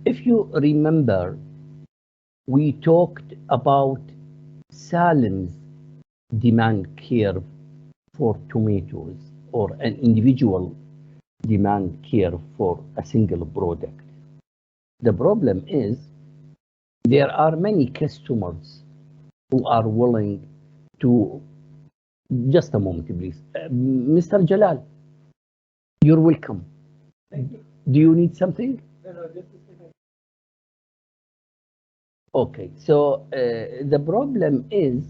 If you remember, we talked about Salim's demand curve for tomatoes, or an individual demand curve for a single product. The problem is there are many customers who are willing to. Just a moment, please. Mr. Jalal, you're welcome. Thank you. Do you need something? No, no, just a second. Okay, so the problem is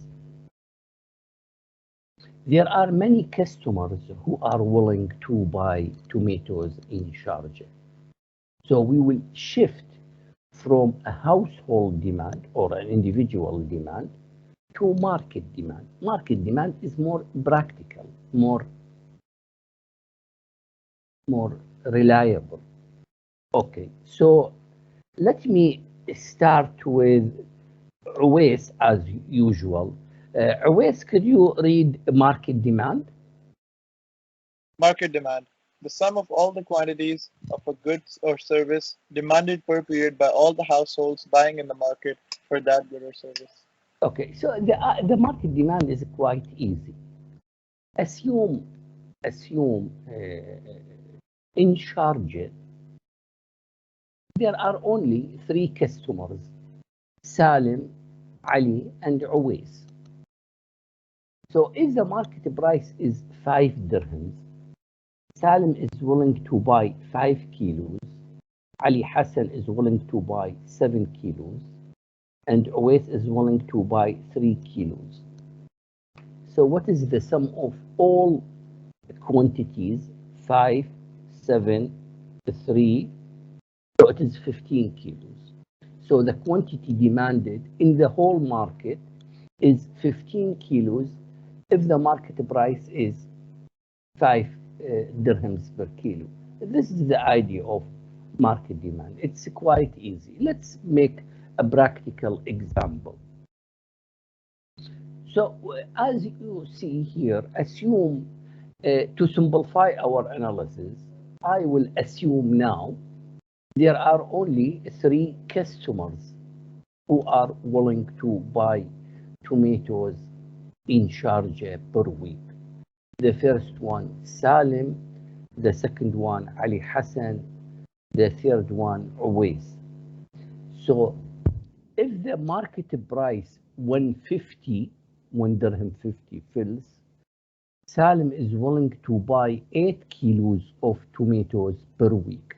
there are many customers who are willing to buy tomatoes in Sharjah. So we will shift from a household demand or an individual demand to market demand. Market demand is more practical, more reliable. Okay, so let me start with Uwais as usual. Uwais, could you read market demand? Market demand. The sum of all the quantities of a goods or service demanded per period by all the households buying in the market for that good or service. Okay, so the market demand is quite easy. Assume in Sharjah there are only three customers: Salim, Ali, and Uwais. So if the market price is 5 dirhams, Salim is willing to buy 5 kilos, Ali Hassan is willing to buy 7 kilos, and Uwais is willing to buy 3 kilos. So what is the sum of all quantities? 5, 7, 3, so it is 15 kilos. So the quantity demanded in the whole market is 15 kilos if the market price is 5 dirhams per kilo. This is the idea of market demand. It's quite easy. Let's make a practical example. So as you see here, assume to simplify our analysis, I will assume now there are only 3 customers who are willing to buy tomatoes in Sharjah per week. The first one, Salim. The second one, Ali Hassan. The third one, Uwais. So if the market price 150, 1 dirham 50 fills, Salim is willing to buy 8 kilos of tomatoes per week.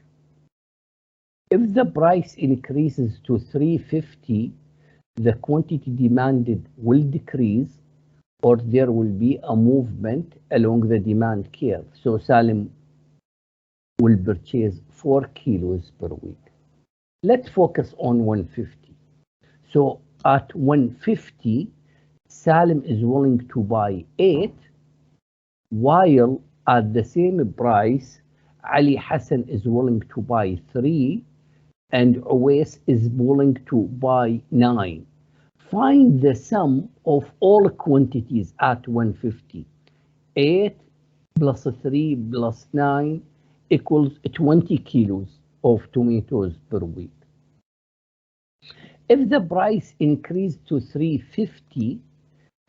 If the price increases to 350, the quantity demanded will decrease, or there will be a movement along the demand curve. So Salim will purchase 4 kilos per week. Let's focus on 150. So at 150, Salim is willing to buy 8, while at the same price, Ali Hassan is willing to buy 3, and Uwais is willing to buy 9. Find the sum of all quantities at 150. 8 plus 3 plus 9 equals 20 kilos of tomatoes per week. If the price increased to 350,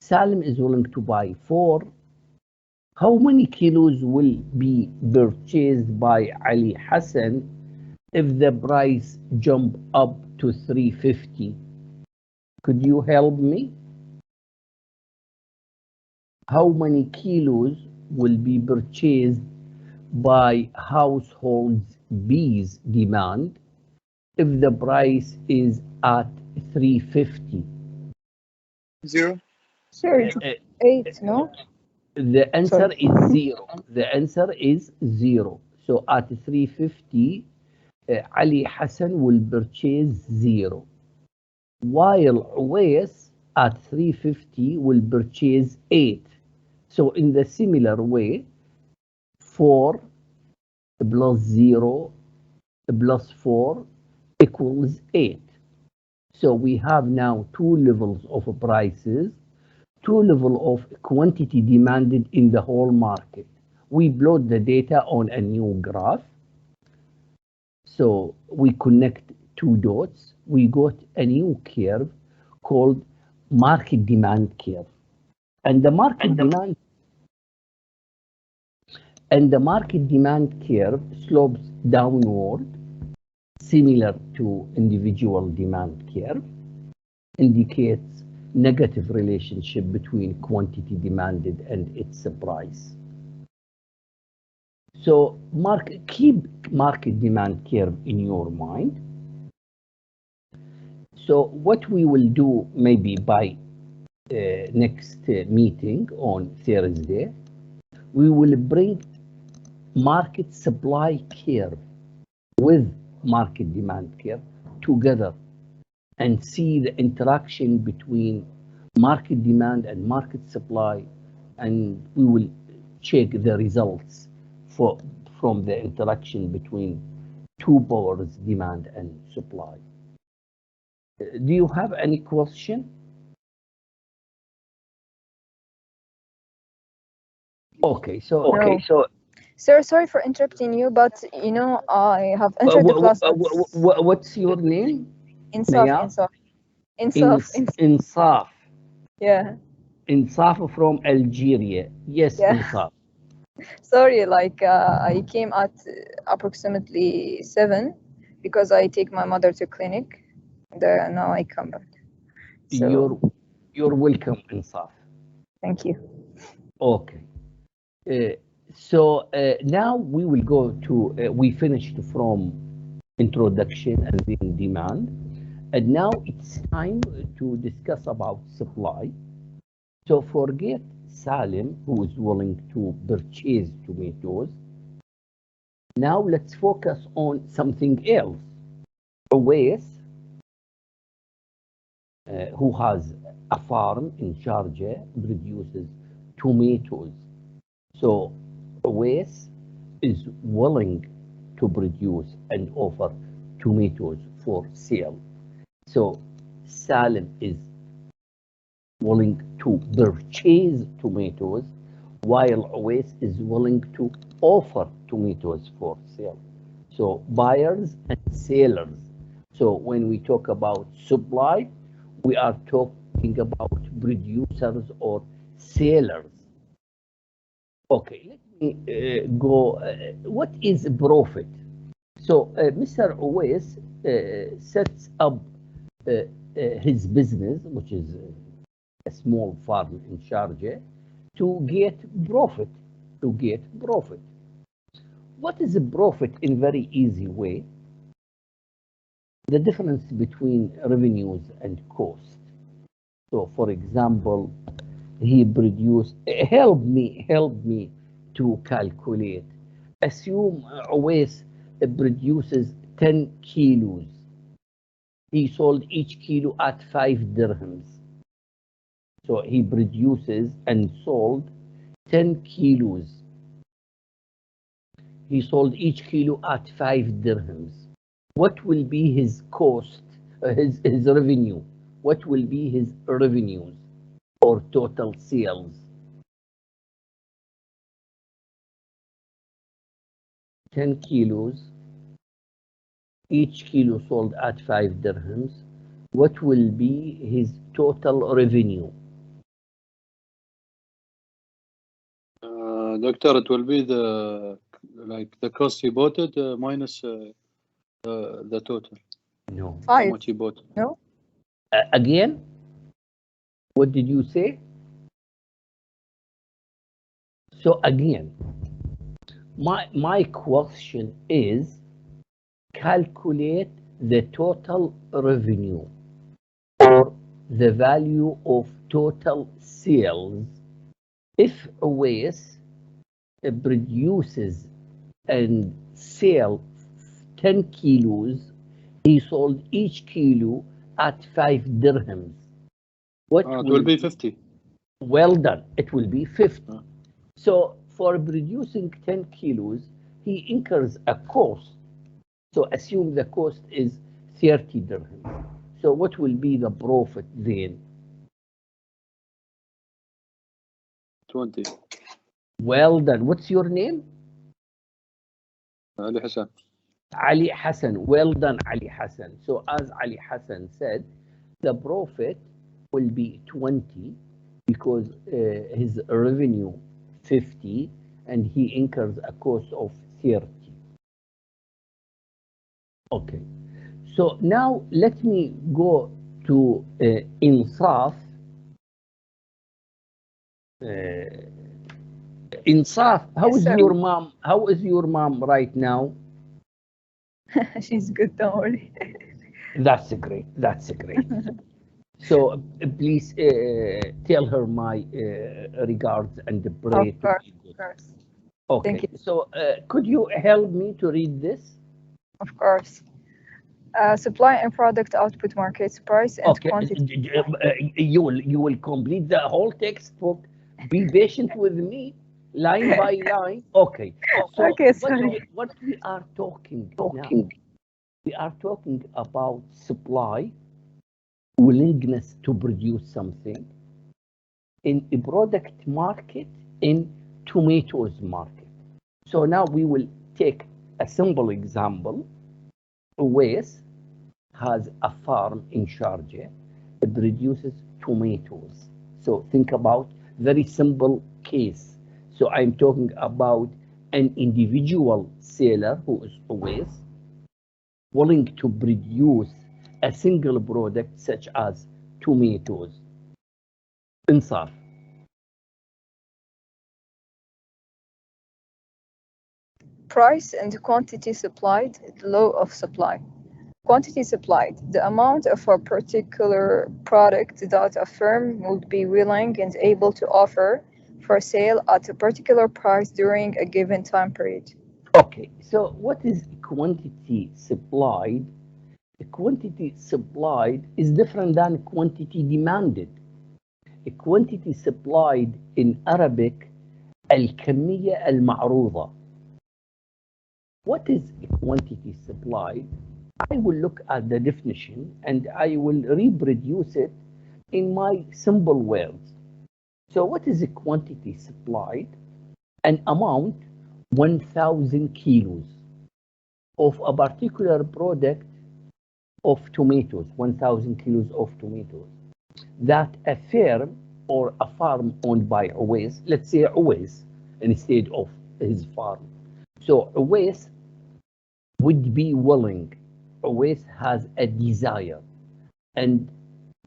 Salim is willing to buy 4. How many kilos will be purchased by Ali Hassan if the price jump up to 350? Could you help me? How many kilos will be purchased by households B's demand if the price is at 350? 0. Sir, 8, no? The answer Sorry. is 0. The answer is 0. So at 350, Ali Hassan will purchase 0, while Uwais at 350 will purchase 8. So in the similar way, 4 plus 0 plus 4 equals 8. So we have now 2 levels of prices, 2 levels of quantity demanded in the whole market. We plot the data on a new graph. So we connect two dots, we got a new curve called market demand curve. And the market demand curve slopes downward, similar to individual demand curve, indicates negative relationship between quantity demanded and its price. So keep market demand curve in your mind. So what we will do maybe by next meeting on Thursday, we will bring market supply curve with market demand curve together and see the interaction between market demand and market supply, and we will check the results from the interaction between two powers, demand and supply. Do you have any question? Okay, so Sir, sorry for interrupting you, but you know, I have entered the class. what's your name? Insaf. Insaf. Yeah. Insaf from Algeria. Yes, Yeah. Insaf. Sorry, like I came at approximately 7 because I take my mother to clinic. And now I come back. So, you're welcome, Insaf. thank you. Okay. So now we will go to, we finished from introduction and then demand. And now it's time to discuss about supply. So forget Salim, who is willing to purchase tomatoes. Now let's focus on something else. Awais, who has a farm in Sharjah, produces tomatoes. So Awais is willing to produce and offer tomatoes for sale. So Salim is willing to purchase tomatoes, while Awais is willing to offer tomatoes for sale. So buyers and sellers. So when we talk about supply, we are talking about producers or sellers. Okay, let me go. What is profit? So Mr. Awais sets up his business, which is a small farm in Sharjah, to get profit. What is a profit in very easy way? The difference between revenues and cost. So for example, he produced, help me to calculate. Assume Awais produces 10 kilos. He sold each kilo at 5 dirhams. So he produces and sold 10 kilos. He sold each kilo at 5 dirhams. What will be his cost, his revenue? What will be his revenues or total sales? 10 kilos, each kilo sold at 5 dirhams. What will be his total revenue? Doctor, it will be the cost he bought it minus the total. No. How 5. much he bought? No? Again, what did you say? So again, my question is, calculate the total revenue or the value of total sales if Awais produces and sell 10 kilos, he sold each kilo at 5 dirhams. What It will be 50. Well done. It will be 50. So for producing 10 kilos, he incurs a cost. So assume the cost is 30 dirhams. So what will be the profit then? 20. Well done. What's your name? Ali Hassan. Ali Hassan, well done, Ali Hassan. So as Ali Hassan said, the profit will be 20 because his revenue 50 and he incurs a cost of 30. Okay. So now let me go to Insaf. Insaf, how Yes, is sir. your mom? How is your mom right now? She's good, don't worry. That's great. That's great. So please tell her my regards and pray Of to course, be of good. course. Okay. Thank you. So could you help me to read this? Of course. Supply and product output markets, price and Okay. quantity. You will complete the whole textbook. Be patient with me, line by line. Okay. So Okay, sorry. what we are talking now, we are talking about supply, willingness to produce something in a product market, in tomatoes market. So now we will take a simple example. Uwais has a farm in Sharjah. It produces tomatoes. So think about very simple case. So I'm talking about an individual seller who is Uwais willing to produce a single product such as tomatoes. Insaf. Price and quantity supplied, the law of supply. Quantity supplied, the amount of a particular product that a firm would be willing and able to offer for sale at a particular price during a given time period. Okay, so what is quantity supplied? Quantity supplied is different than quantity demanded. Quantity supplied in Arabic الكمية المعروضة. What is quantity supplied? I will look at the definition and I will reproduce it in my simple words. So what is a quantity supplied? An amount 1,000 kilos of a particular product of tomatoes, 1,000 kilos of tomatoes, that a firm or a farm owned by Uwais, let's say Uwais instead of his farm. So Uwais would be willing, Uwais has a desire and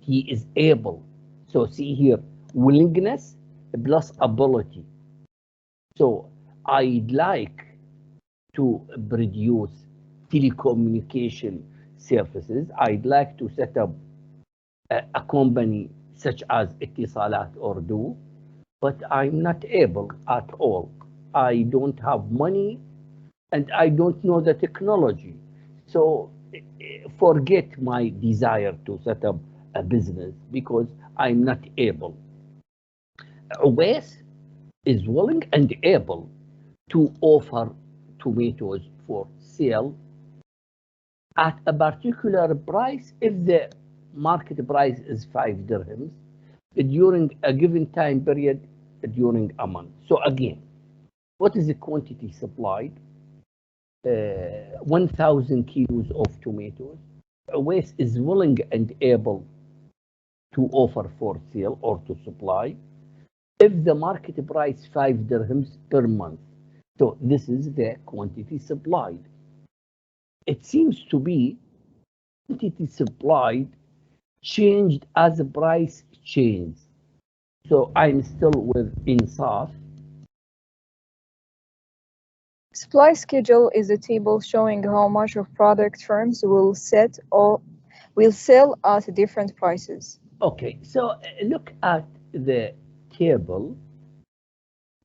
he is able. So see here, willingness plus ability. So I'd like to produce telecommunication services. I'd like to set up a company such as Etisalat or Do, but I'm not able at all. I don't have money and I don't know the technology. So forget my desire to set up a business because I'm not able. Uwais is willing and able to offer tomatoes for sale at a particular price if the market price is 5 dirhams during a given time period during a month. So again, what is the quantity supplied? 1,000 kilos of tomatoes. Uwais is willing and able to offer for sale or to supply if the market price 5 dirhams per month. So this is the quantity supplied. It seems to be quantity supplied changed as the price changed. So I'm still with Insaf. Supply schedule is a table showing how much of product firms will set or will sell at different prices. Okay, so look at the table.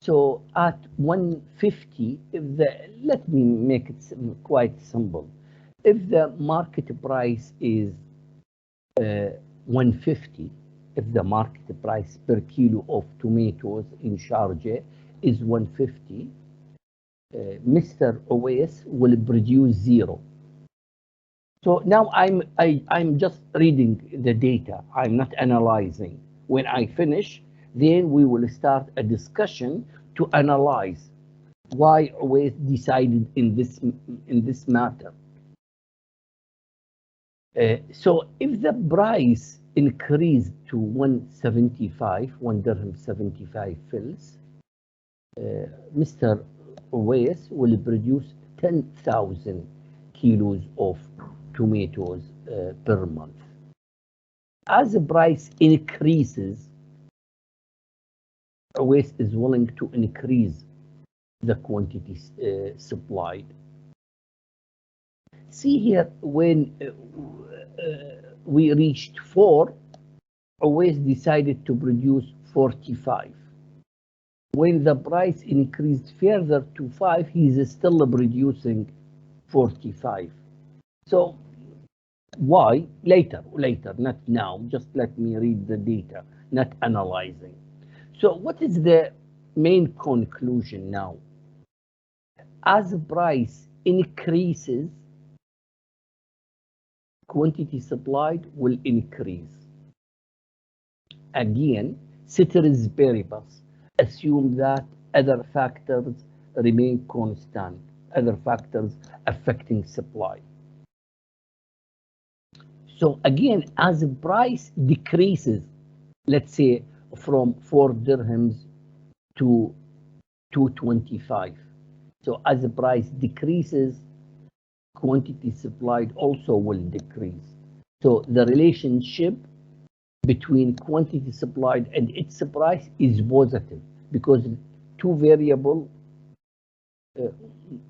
So at 150, let me make it quite simple. If the market price is 150, if the market price per kilo of tomatoes in Sharjah is 150, Mr. Uwais will produce 0. So now I'm just reading the data. I'm not analyzing. When I finish, then we will start a discussion to analyze why always decided in this matter. So if the price increased to 175, 1 dirham 75 fils, Mr. Owais will produce 10,000 kilos of tomatoes per month. As the price increases, Owais is willing to increase the quantity supplied. See here, when we reached 4, Owais decided to produce 45. When the price increased further to 5, he's still producing 45. So why? Later, not now. Just let me read the data, not analyzing. So what is the main conclusion now? As the price increases, quantity supplied will increase. Again, ceteris paribus, assume that other factors remain constant, other factors affecting supply. So again, as the price decreases, let's say from 4 dirhams to 225. So as the price decreases, quantity supplied also will decrease. So the relationship between quantity supplied and its price is positive because two variables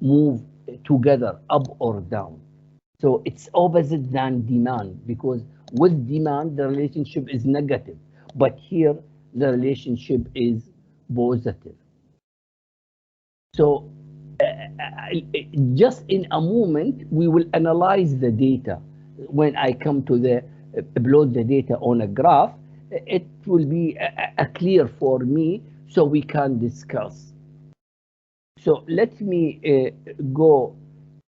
move together up or down. So it's opposite than demand because with demand the relationship is negative, but here the relationship is positive. So just in a moment we will analyze the data. When I come to the upload the data on a graph, it will be clear for me so we can discuss. So let me go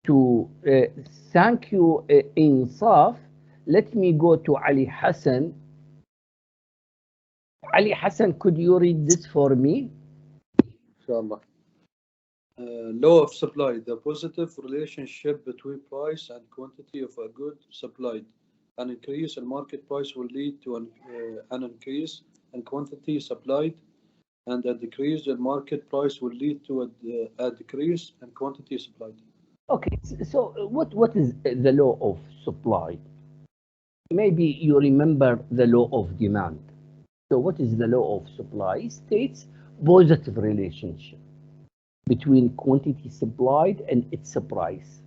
to thank you Insaf. Let me go to Ali Hassan. Ali Hassan, could you read this for me? Inshallah. Law of supply, the positive relationship between price and quantity of a good supplied. An increase in market price will lead to an increase in quantity supplied, and a decrease in market price will lead to a decrease in quantity supplied. Okay, so what is the law of supply? Maybe you remember the law of demand. So what is the law of supply? It states positive relationship between quantity supplied and its price.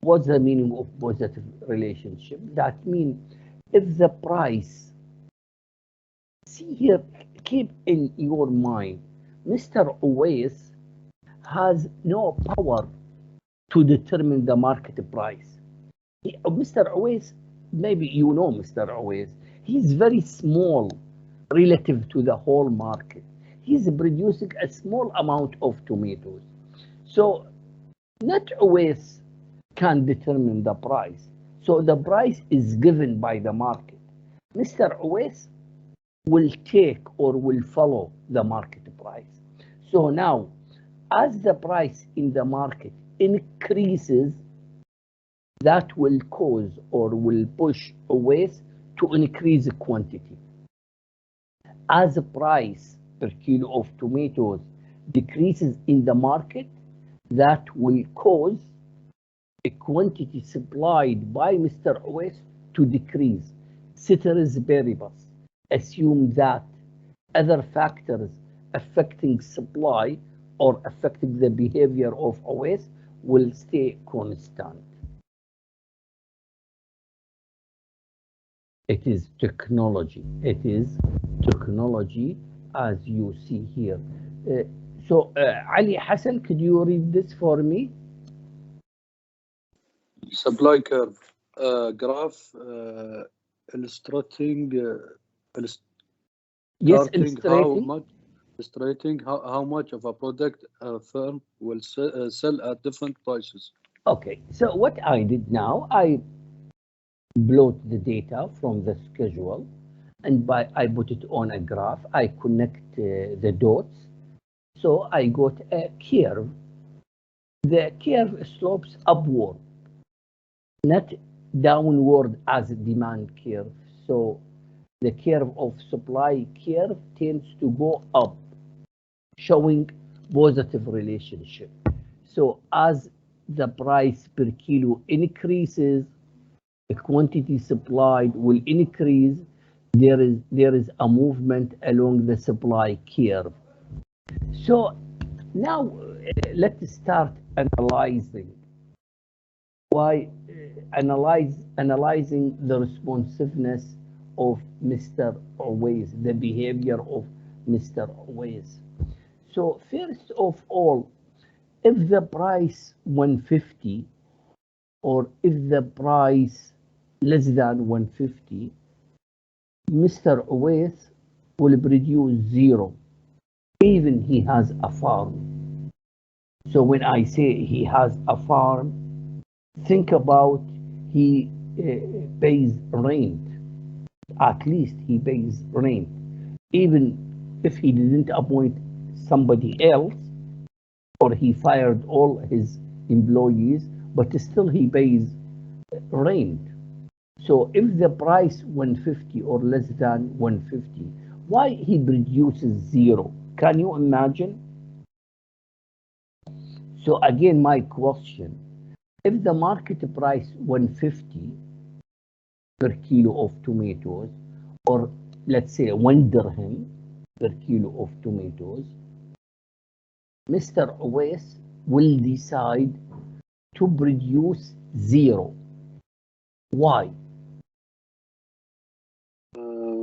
What's the meaning of positive relationship? That means if the price, see here, keep in your mind, Mr. Owais has no power to determine the market price. Mr. Owais, maybe you know Mr. Owais, he's very small relative to the whole market. He's producing a small amount of tomatoes. So not always can determine the price. So the price is given by the market. Mr. Owais will take or will follow the market price. So now, as the price in the market increases, that will cause or will push Owais to increase the quantity. As the price per kilo of tomatoes decreases in the market, that will cause a quantity supplied by Mr. Owais to decrease. Ceteris paribus, assume that other factors affecting supply or affecting the behavior of Owais will stay constant. It is technology. It is technology as you see here. So Ali Hassan, could you read this for me? Supply curve, graph illustrating Yes, illustrating how much of a product a firm will sell at different prices. Okay, so what I did now, I plot the data from the schedule and I put it on a graph. I connect the dots. So I got a curve. The curve slopes upward, not downward as demand curve. So the curve of supply curve tends to go up, showing positive relationship. So as the price per kilo increases, the quantity supplied will increase. There is a movement along the supply curve. So now let's start analyzing why analyzing the responsiveness of Mr. Always, the behavior of Mr. Always. So first of all, if the price 150 or if the price less than 150, Mr. Always will produce zero, even he has a farm. So when I say he has a farm, think about he pays rent. At least he pays rent. Even if he didn't appoint somebody else or he fired all his employees, but still he pays rent. So if the price 150 or less than 150, why he produces zero? Can you imagine? So again, my question, if the market price 150 per kilo of tomatoes, or let's say 1 dirham per kilo of tomatoes, Mr. Owais will decide to produce zero. Why?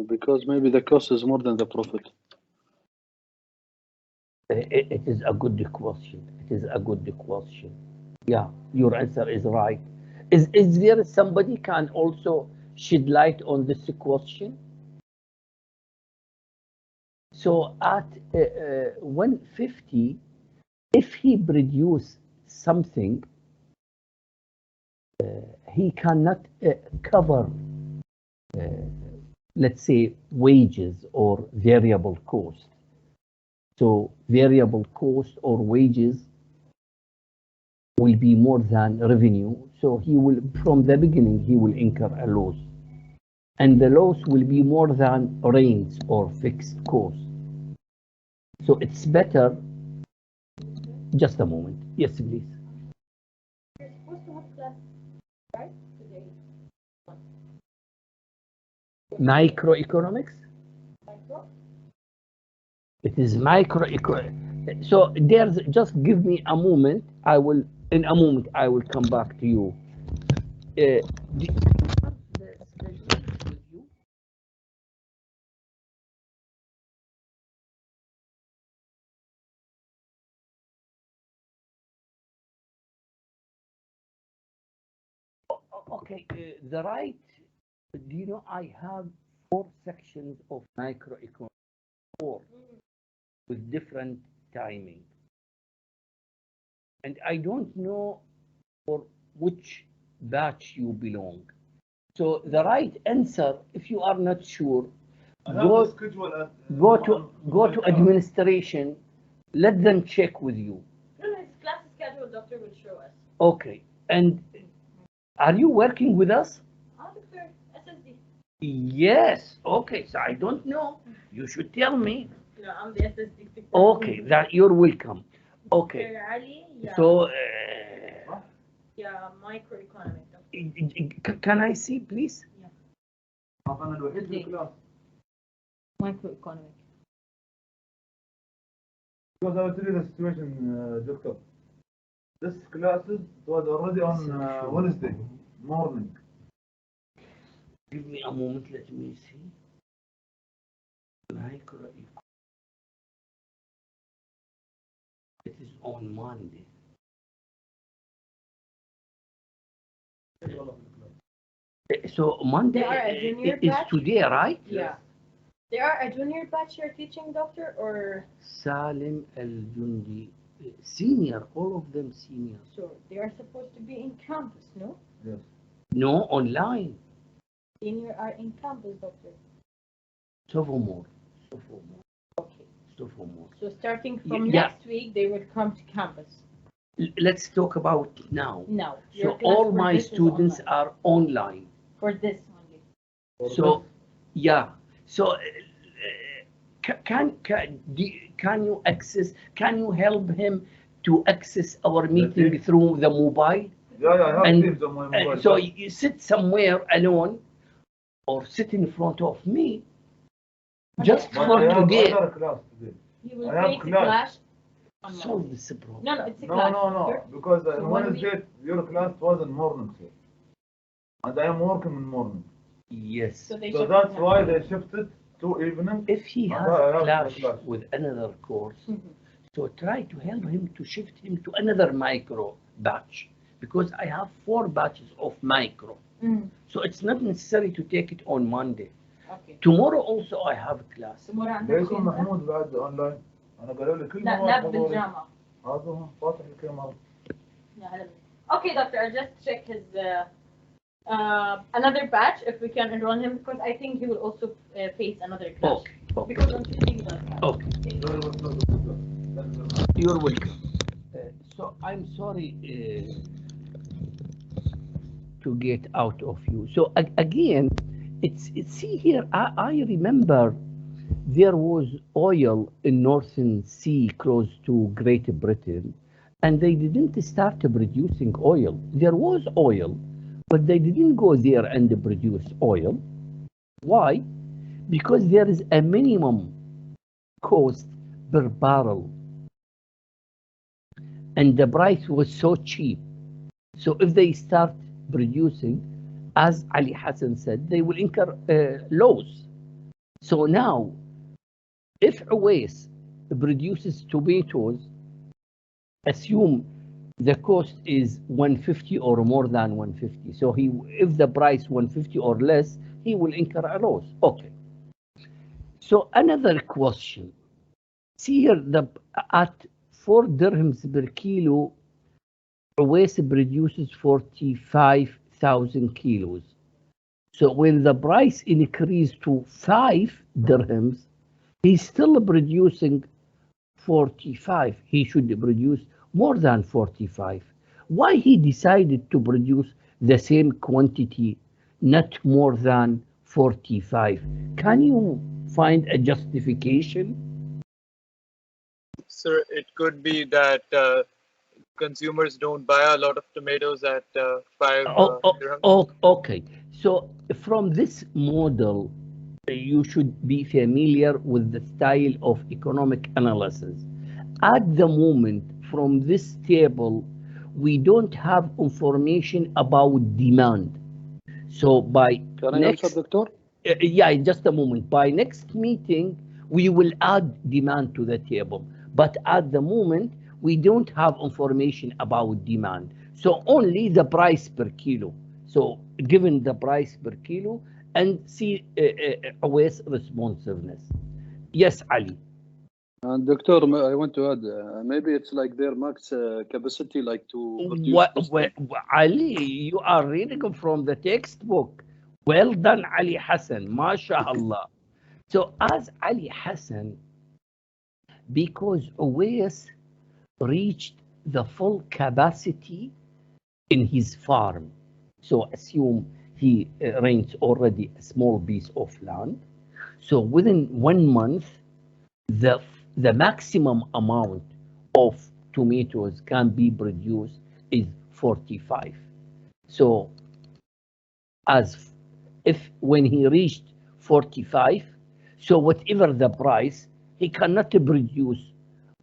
Because maybe the cost is more than the profit. It is a good question. It is a good question. Yeah, your answer is right. Is there somebody can also shed light on this question? So at 150, if he produce something, he cannot cover, let's say, wages or variable cost. So variable cost or wages will be more than revenue. So he will, from the beginning, he will incur a loss. And the loss will be more than rents or fixed costs. So it's better. Just a moment. Yes, please. You're supposed to have class, right? Today. Microeconomics. Micro? It is microeconomics. So there's, just give me a moment. In a moment, I will come back to you. Do you have the schedule with you? Okay, the right, do you know I have 4 sections of microeconomics, 4, with different timing. And I don't know for which batch you belong. So the right answer, if you are not sure, go to administration, let them check with you. No, his class schedule, doctor will show us. Okay, and are you working with us? Oh, doctor, SSD. Yes. Okay, so I don't know. You should tell me. No, I'm the SSD. Okay, that you're welcome. Okay, Dr. Ali, yeah. so Yeah, microeconomics. doctor. can I see, please? Microeconomics. Because I will tell you the situation, Doctor. This classes was already on Wednesday morning. Give me a moment. Let me see. Micro. It is on Monday. So Monday They are a junior is batch? today, right? Yeah. They are a junior batch you're teaching, doctor, or Salim Al-Jundi, senior, all of them senior. so they are supposed to be in campus, no? Yes. No, online. Senior are in campus, doctor. Sophomore. Okay. still for more. So starting from Yeah. next week, they will come to campus. Let's talk about now. No. So your class all for my this is students online. are online. For this only. So yeah. So can you access? Can you help him to access our meeting Teams? through the mobile? Yeah, I have And Teams on my mobile. so you sit somewhere alone, or sit in front of me, just But for I have today. other class today. You will I have take the class. class. online. Solve this problem. No, it's a No, class. no, because So on 1 Wednesday your class was in morning, sir. And I am working in morning. Yes. So they So should that's have- why they shifted to evening. If he And has I a have clash the class. with another course, Mhm. so try to help him to shift him to another micro batch, because I have 4 batches of micro. Mm. So it's not necessary to take it on Monday. Okay. Tomorrow also I have a class. tomorrow عندك ليكم شيء أنت؟ محمود بعد اونلاين. انا قالوا لي كل لا مواد لا حضوري. بالجامعة. هذا هو فاتح الكاميرا. لا هلا. Okay, doctor, I'll just check his another batch if we can enroll him, because I think he will also face another class. Okay. Okay. Because on Tuesday he does that. Okay. Very well, doctor. Thank you very much. You're welcome. So I'm sorry to get out of you. So again, it's see here. I remember there was oil in Northern Sea close to Great Britain, and they didn't start producing oil. There was oil, but they didn't go there and produce oil. Why? Because there is a minimum cost per barrel, and the price was so cheap. So if they start producing, as Ali Hassan said, they will incur loss. So now, if Uwais produces tomatoes, assume the cost is 150 or more than 150. So if the price 150 or less, he will incur a loss. Okay. So another question. See here, at 4 dirhams per kilo, Uwais produces 45,000 kilos. So when the price increased to 5 dirhams, he's still producing 45. He should produce more than 45. Why he decided to produce the same quantity, not more than 45? Can you find a justification? Sir, it could be that consumers don't buy a lot of tomatoes at 5 dirhams. Okay. So from this model, you should be familiar with the style of economic analysis. At the moment, from this table, we don't have information about demand. So by Can I next, answer, Doctor? yeah, just a moment. By next meeting, we will add demand to the table. But at the moment, we don't have information about demand. So only the price per kilo. So given the price per kilo and see Awais responsiveness. Yes, Ali. And Doctor, I want to add, maybe it's like their max capacity, like to produce this thing. Ali, you are reading from the textbook. Well done, Ali Hassan. MashaAllah. So as Ali Hassan, because Uwais reached the full capacity in his farm. So assume he rents already a small piece of land. So within 1 month, the maximum amount of tomatoes can be produced is 45. So as if when he reached 45, so whatever the price, he cannot produce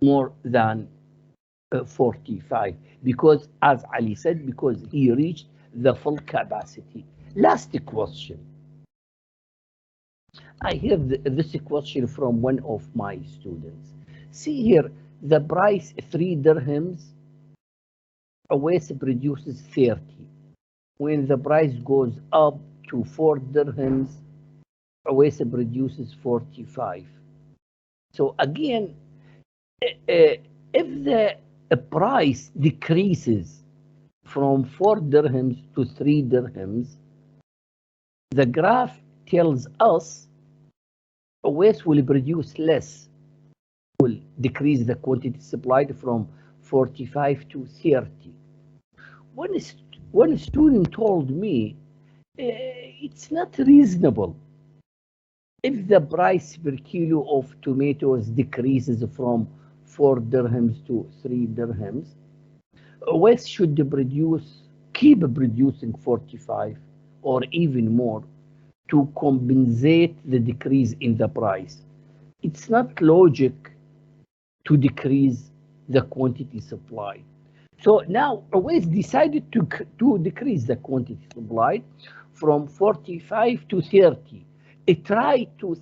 more than 45, because as Ali said, because he reached the full capacity. Last question. I hear this question from one of my students. See here, the price 3 dirhams, Awais produces 30. When the price goes up to 4 dirhams, Awais produces 45. So again, if the price decreases from 4 dirhams to 3 dirhams, the graph tells us Awais will produce less. decrease the quantity supplied from 45 to 30. When a student told me, it's not reasonable. If the price per kilo of tomatoes decreases from 4 dirhams to 3 dirhams, West should keep producing 45 or even more to compensate the decrease in the price. It's not logic to decrease the quantity supplied. So now West decided to decrease the quantity supplied from 45 to 30. It tried to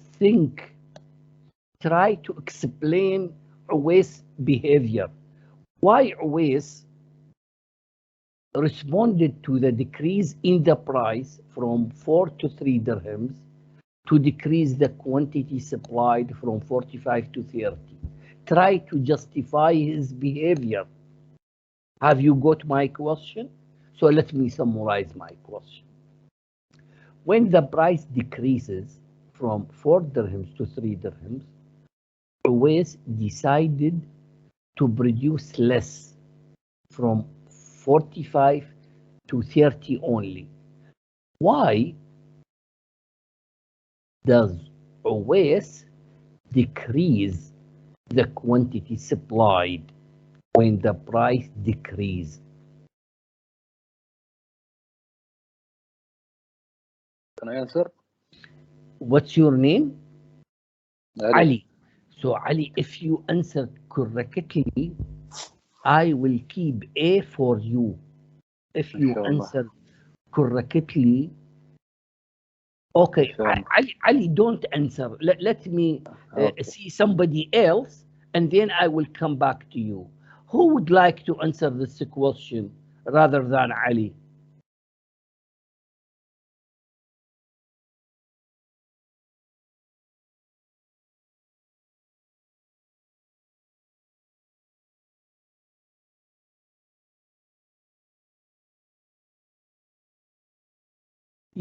explain West's behavior. Why West responded to the decrease in the price from 4 to 3 dirhams to decrease the quantity supplied from 45 to 30. Try to justify his behavior. Have you got my question? So let me summarize my question. When the price decreases from 4 dirhams to 3 dirhams, West decided to produce less from 45 to 30 only. Why does West decrease the quantity supplied when the price decreases? Can I answer? What's your name? Ali. Ali. So Ali, if you answer correctly, I will keep A for you. If you Inshallah. answer correctly, okay, Inshallah. Ali, don't answer. Let me Okay. see somebody else, and then I will come back to you. Who would like to answer this question rather than Ali?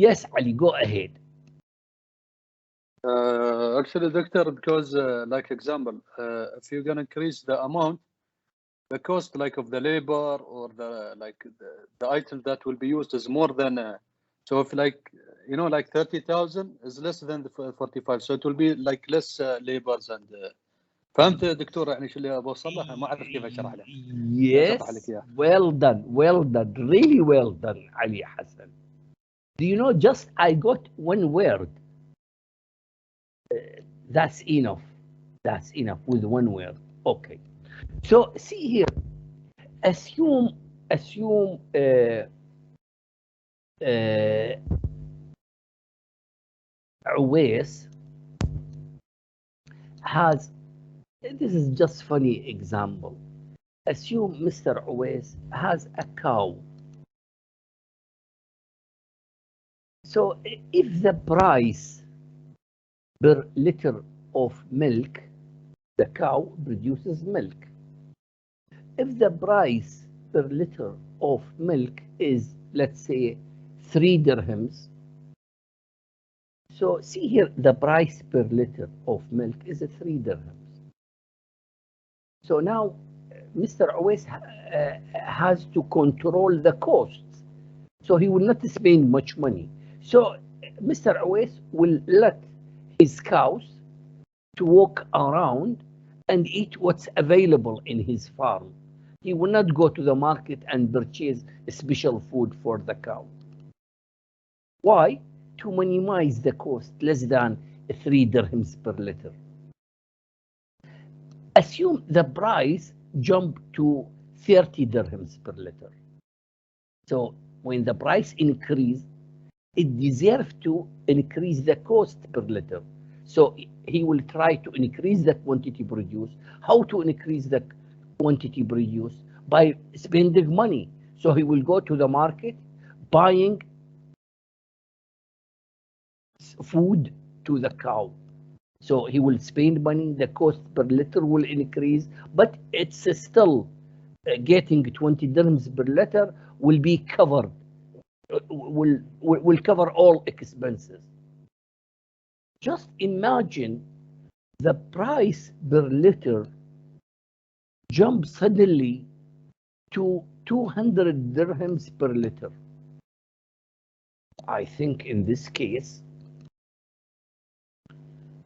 Yes, Ali, go ahead. Actually, doctor, because like example, if you're gonna increase the amount, the cost like of the labor or the item that will be used is more than. So if like like 30,000 is less than the 45, so it will be like less labors and. فهمت يا دكتور يعني شو اللي ابغى اوصله؟ ما اعرف كيف اشرح لك. اشرح لك Yes, اياه. well done, really well done, Ali Hassan. Do you know, just I got one word. That's enough. That's enough with one word. Okay. So see here, assume Uwais has, this is just funny example. Assume Mr. Uwais has a cow. So if the price per liter of milk, the cow produces milk. If the price per liter of milk is, let's say, 3 dirhams, so see here, the price per liter of milk is 3 dirhams. So now Mr. Awais has to control the costs, so he will not spend much money. So Mr. Awais will let his cows to walk around and eat what's available in his farm. He will not go to the market and purchase special food for the cow. Why? To minimize the cost, less than 3 dirhams per liter. Assume the price jump to 30 dirhams per liter. So when the price increase, it deserves to increase the cost per liter. So he will try to increase the quantity produced. How to increase the quantity produced? By spending money. So he will go to the market buying food to the cow. So he will spend money, the cost per liter will increase, but it's still getting 20 dirhams per liter will be covered, will cover all expenses. Just imagine the price per liter jump suddenly to 200 dirhams per liter. I think in this case,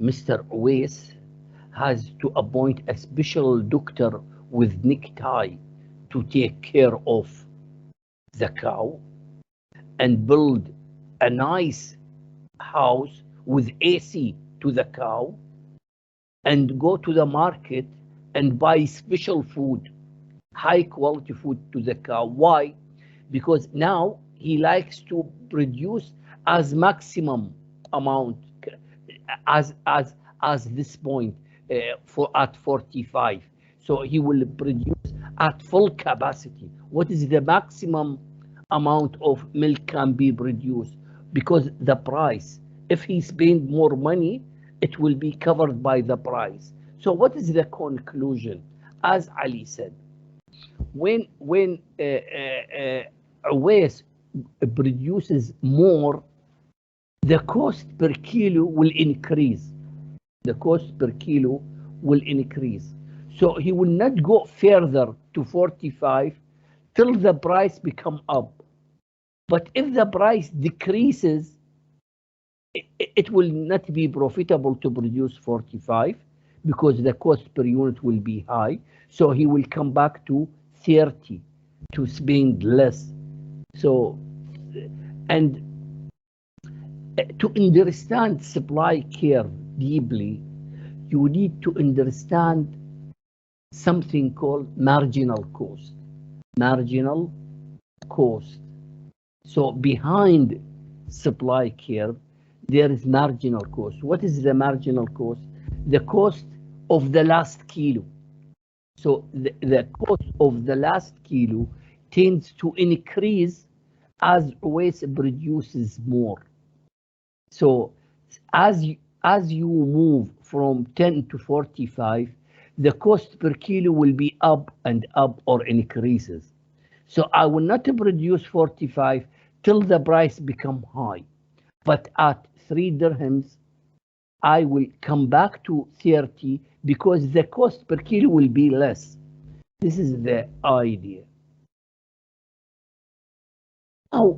Mr. Uwais has to appoint a special doctor with necktie to take care of the cow and build a nice house with AC to the cow and go to the market and buy special food, high quality food to the cow. Why? Because now he likes to produce as maximum amount as as as this point for at 45. So he will produce at full capacity. What is the maximum amount of milk can be produced? Because the price, if he spend more money, it will be covered by the price. So what is the conclusion? As Ali said, when a waste produces more, the cost per kilo will increase. The cost per kilo will increase. So he will not go further to 45 till the price become up. But if the price decreases, it will not be profitable to produce 45 because the cost per unit will be high. So he will come back to 30 to spend less. So, and to understand supply curve deeply, you need to understand something called marginal cost. Marginal cost. So behind supply curve, there is marginal cost. What is the marginal cost? The cost of the last kilo. So the cost of the last kilo tends to increase as waste produces more. So as you move from 10 to 45, the cost per kilo will be up and up or increases. So I will not produce 45 till the price become high. But at 3 dirhams, I will come back to 30 because the cost per kilo will be less. This is the idea. Now,